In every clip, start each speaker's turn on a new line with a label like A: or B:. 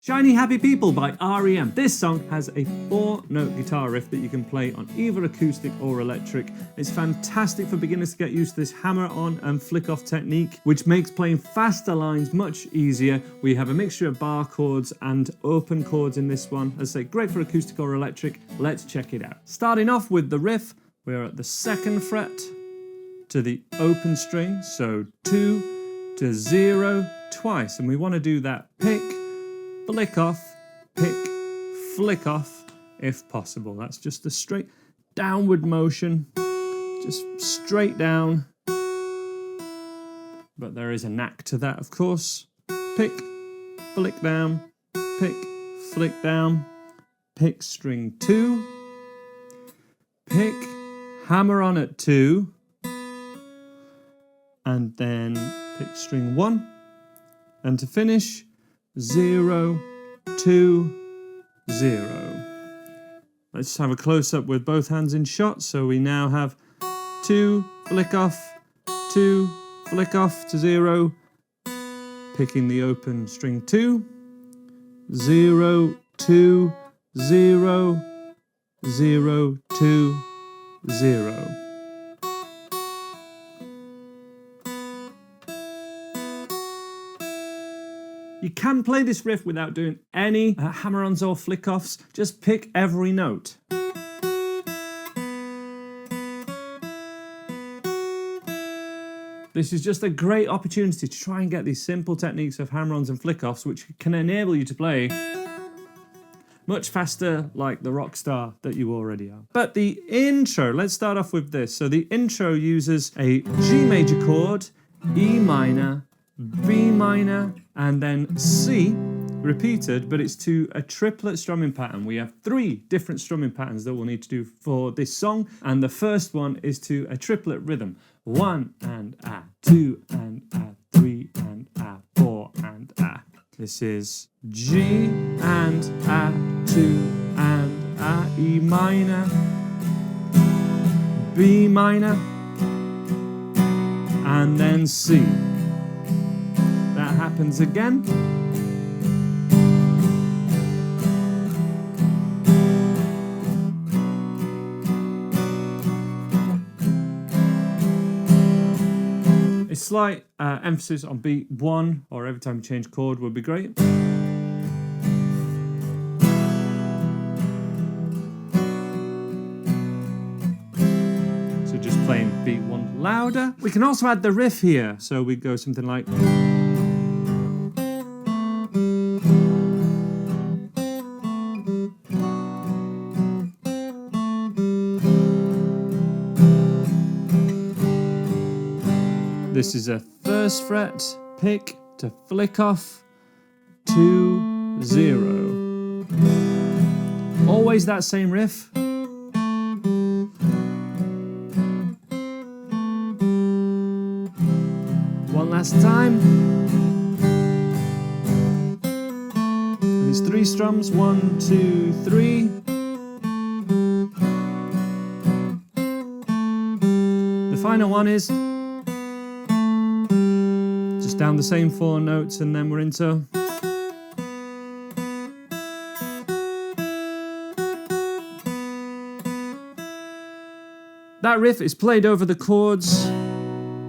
A: Shiny Happy People by R.E.M. This song has a 4-note guitar riff that you can play on either acoustic or electric. It's fantastic for beginners to get used to this hammer on and flick off technique, which makes playing faster lines much easier. We have a mixture of bar chords and open chords in this one. As I say, great for acoustic or electric. Let's check it out. Starting off with the riff, we're at the 2nd fret to the open string, so 2 to 0 twice, and we want to do that pick, flick off, pick, flick off, if possible. That's just a straight downward motion, just straight down. But there is a knack to that, of course. Pick, flick down, pick, flick down, pick string 2, pick, hammer on at 2, and then pick string 1, and to finish, 0, 2, 0. Let's have a close-up with both hands in shot. So we now have 2, flick off, 2, flick off to 0, picking the open string 2, 0, 2, 0, 0, 2, 0. You can play this riff without doing any hammer-ons or flick-offs. Just pick every note. This is just a great opportunity to try and get these simple techniques of hammer-ons and flick-offs, which can enable you to play much faster like the rock star that you already are. But the intro, let's start off with this. So the intro uses a G major chord, E minor, B minor, and then C repeated, but it's to a triplet strumming pattern. We have 3 different strumming patterns that we'll need to do for this song, and the first one is to a triplet rhythm. 1 and A, 2 and A, 3 and A, 4 and A. This is G and A, 2 and A, E minor, B minor, and then C. That happens again. A slight emphasis on beat 1, or every time you change chord would be great. So just playing beat 1 louder. We can also add the riff here. So we go something like... This is a 1st fret pick to flick off, 2, 0. Always that same riff. One last time. And it's 3 strums, 1, 2, 3. The final one is down the same 4 notes, and then we're into... That riff is played over the chords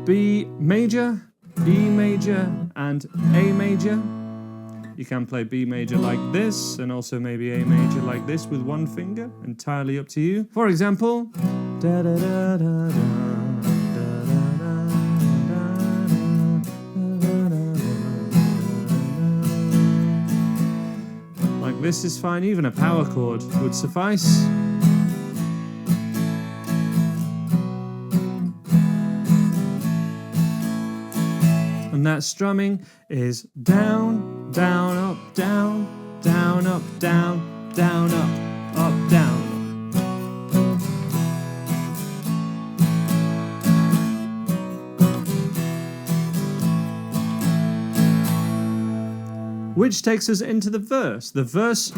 A: B major, E major, and A major. You can play B major like this, and also maybe A major like this with 1 finger, entirely up to you. For example... Da, da, da, da, da. This is fine, even a power chord would suffice. And that strumming is down, down, up, down, down, up, down, down, up, down. Which takes us into the verse. The verse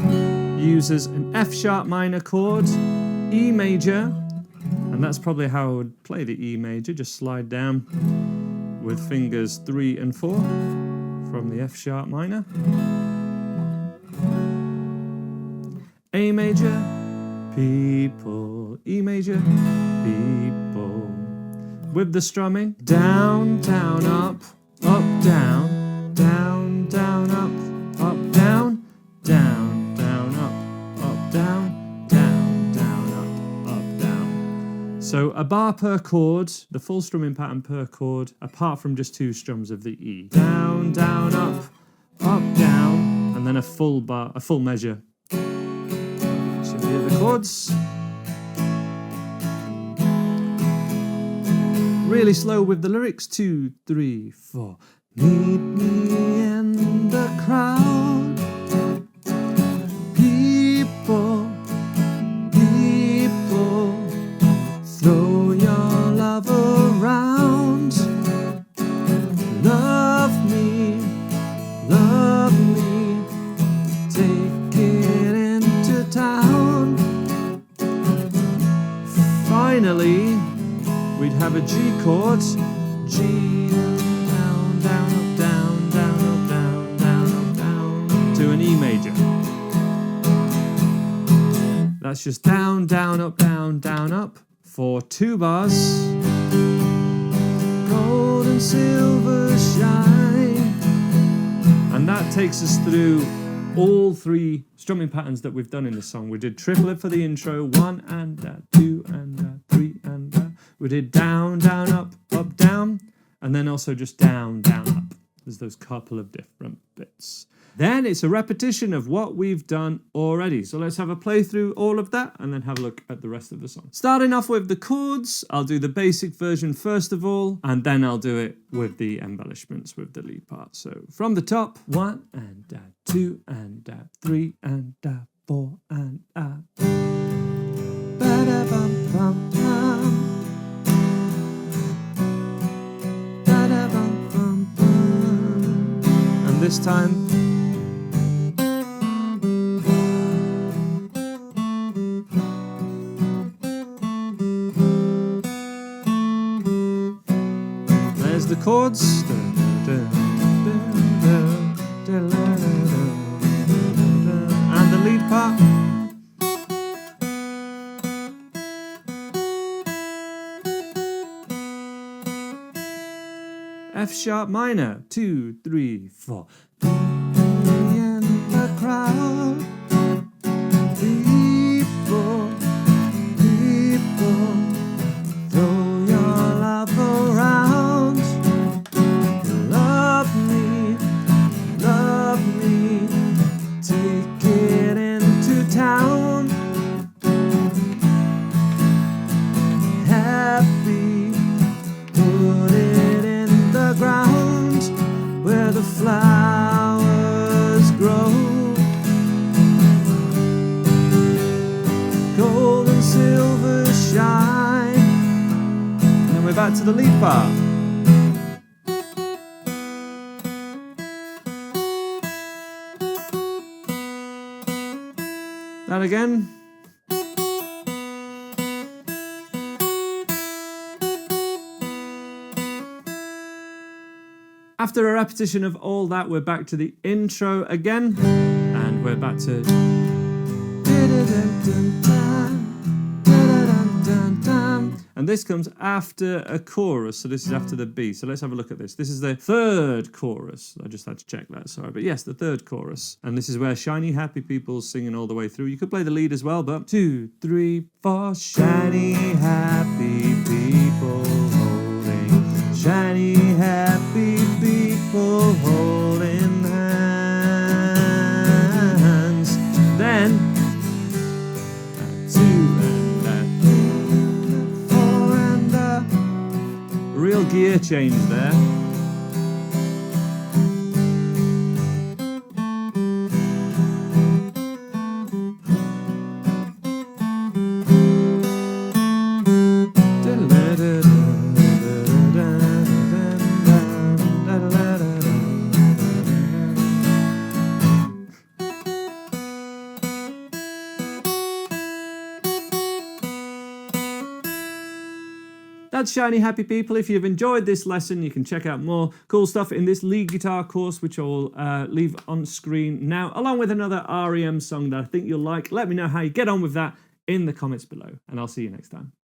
A: uses an F sharp minor chord, E major, and that's probably how I would play the E major, just slide down with fingers 3 and 4 from the F sharp minor. A major, people, E major, people. With the strumming, down, down, up, down, down, down, up, down, down, down, up, down, down, down, up, down. So a bar per chord, the full strumming pattern per chord, apart from just 2 strums of the E. Down, down, up, down, and then a full bar, a full measure. So here are the chords. Really slow with the lyrics. 2, 3, 4. Meet me in the crowd. People, people, throw your love around. Love me, take it into town. Finally, we'd have a G chord. G, down, down, up, down, down, up, down, down, up, down, to an E major. That's just down, down, up, for 2 bars. Gold and silver shine. And that takes us through all 3 strumming patterns that we've done in the song. We did triplet for the intro, 1 and 2 and 3 and we did down, down, up, down, and then also just down, down, up. There's those couple of different bits. Then it's a repetition of what we've done already. So let's have a play through all of that and then have a look at the rest of the song. Starting off with the chords, I'll do the basic version first of all, and then I'll do it with the embellishments with the lead part. So from the top, 1 and 2 and 3 and 4 and ba-da-bum-bum-bum. And this time, there's the chords. And the lead part. F sharp minor, 2, 3, 4. In the crowd, people, people, throw your love around. Love me, take it into town. Happy, put it in the ground where the flowers grow. Gold and silver shine. And then we're back to the lead part. That again. After a repetition of all that, we're back to the intro again, and we're back to. And this comes after a chorus, so this is after the B. So let's have a look at this. This is the 3rd chorus. I just had to check that, sorry. But yes, the 3rd chorus. And this is where shiny, happy people's singing all the way through. You could play the lead as well, but 2, 3, 4. Shiny, happy people holding. Shiny, happy people holding hands. Then, 2 and 3, 4 and real gear change there. that's shiny happy people. If you've enjoyed this lesson, you can check out more cool stuff in this lead guitar course, which I'll leave on screen now, along with another R.E.M song that I think you'll like. Let me know how you get on with that in the comments below, and I'll see you next time.